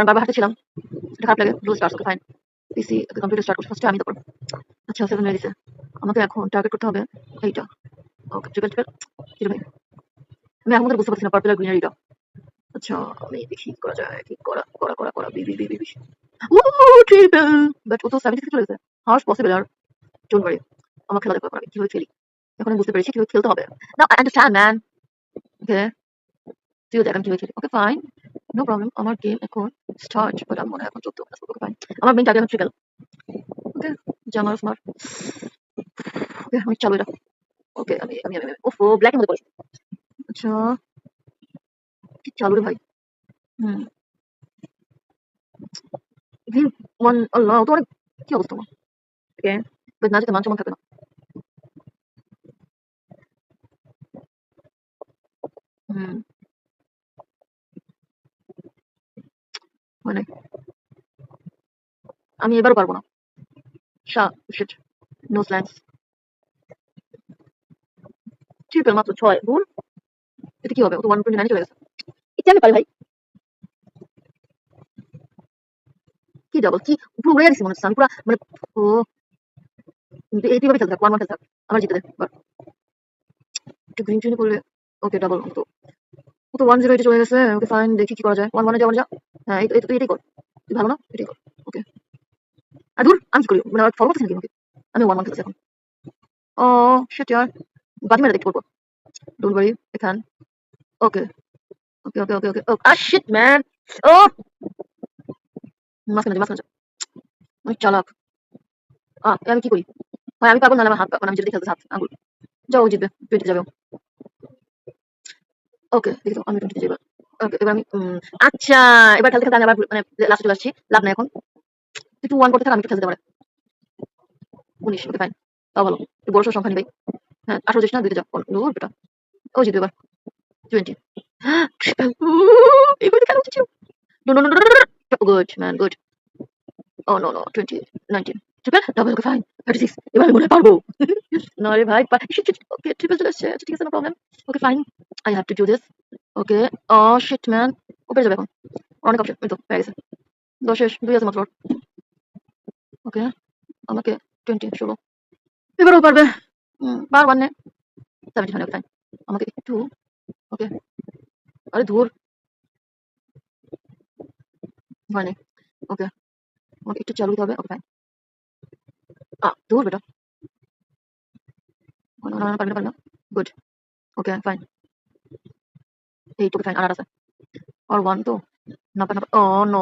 কারণ বারবার হাঁটতেছিলাম, এটা খারাপ লাগে। Blue stars, okay fine. পিসি কম্পিউটার স্টার্ট করছি, ফার্স্টে আমি তারপর। আচ্ছা 7 হয়ে গেছে। আমাকে এখন টার্গেট করতে হবে এইটা। ওকে ট্রিপল ট্রিপল জিরো ভাই। আমি এখন বুঝতে পারছি না পার্পল আর গ্রিনার এটা। আচ্ছা আমি দেখি কি করা যায়, কি করা B B B B B. ও ট্রিপল, বাট ও তো 70 থেকে চলে গেছে। হাউ ইজ পসিবল আর ডোন্ট ওয়ারি, আমার খেলা দেখো আমি কিভাবে খেলি। এখন আমি বুঝতে পেরেছি কিভাবে খেলতে হবে। Now I understand man. Okay তুইও দেখ আমি কিভাবে খেলি। Okay fine, no problem. আমার গেম এখন স্টার্ট, বাট আমার মনে হয় এখন 14 ওকে ফাইন। আমার মেইন টার্গেট হচ্ছে ট্রিপল। ওকে জামার স্মার্ট। ওকে আমি চালু এটা। ওকে আমি ওফো ব্ল্যাক এর মধ্যে পড়েছি। আচ্ছা কি চালু রে ভাই। হুম গ্রিন ওয়ান। আল্লাহ তো অনেক, কি অবস্থা তোমার। ওকে বাট না যেতে মান সম্মান থাকে না। হুম মানে আমি এবারও পারবো না। শা শিট, নো স্ল্যান্স। ট্রিপল মাত্র 6 ভুল। এটা কি হবে, ও তো 129 চলে গেছে। এটা আমি পারি ভাই। কি ডাবল কি, পুরো উড়ে গেছি মনে হচ্ছে আমি পুরো মানে। ও এইভাবে খেলতে থাক, 1-1 খেলতে থাক। আমার জিতে দে এবার। একটু গ্রিন ট্রিনে করলে। ওকে ডাবল তো, ও তো 1-0 চলে গেছে। ওকে ফাইন, দেখি কি করা যায়। 1-1 এ যা। হ্যাঁ এই তো তুই এটাই কর। তুই ভালো না, এটাই কর। ওকে আর দূর আমি কি করি মানে ফলো করতেছি নাকি আমাকে। আমি 1-1 খেলতেছি এখন। ও শিট ইয়ার, বাজি মেরে দেখতে পারবো। ডোন্ট ওয়ারি এখান। ওকে ওকে ও আ শিট ম্যান। ও মাঝখানে যা। অনেক চালাক। আমি কি করি ভাই, আমি পাগল নাহলে আমার হাত মানে আমি যেটা খেলতে হাত আঙুল। যাও ও জিতবে, 20 যাবে। ওকে দেখি তো আমি 20 যাই এবার। ওকে এবার আমি আচ্ছা এবার খেলতে খেলতে আমি আবার মানে লাস্টে চলে আসছি। লাভ নাই এখন। তুই 2-1 করতে থাক, আমি একটু খেলতে পারে। 19 ওকে ফাইন, তাও ভালো। একটু বড় সড় সংখ্যা নিবাই। হ্যাঁ 18 যাস না, দুইতে যা। দূর বেটা, ও জিতবে এবার। 20 ট্রিপল। এইভাবে খেলা উচিত ছিল। No no no no, good man good. ও no no 20 19 triple double. Okay fine 36, এবার আমি মনে হয় পারবো। না রে ভাই ওকে ট্রিপল চলে আসছে। আচ্ছা ঠিক আছে, no problem. Okay fine, I have to do this. Okay oh shit man, ও পেরে যাবে এখন। অনেক অপশন, এই তো পেয়ে গেছে। 10 শেষ, 2 আছে মাত্র। ওকে আমাকে 20 ষোলো, এবারও পারবে। পারবার নে। 70 ওকে ফাইন। আমাকে একটু। ওকে আরে ধুর হয়নি। ওকে আমাকে একটু চালু দিতে হবে। Okay fine. ধুর বেটা। পারি না গুড। ওকে ফাইন, এই তোকে ফাইন আর আছে। আর ওয়ান তো না ও নো।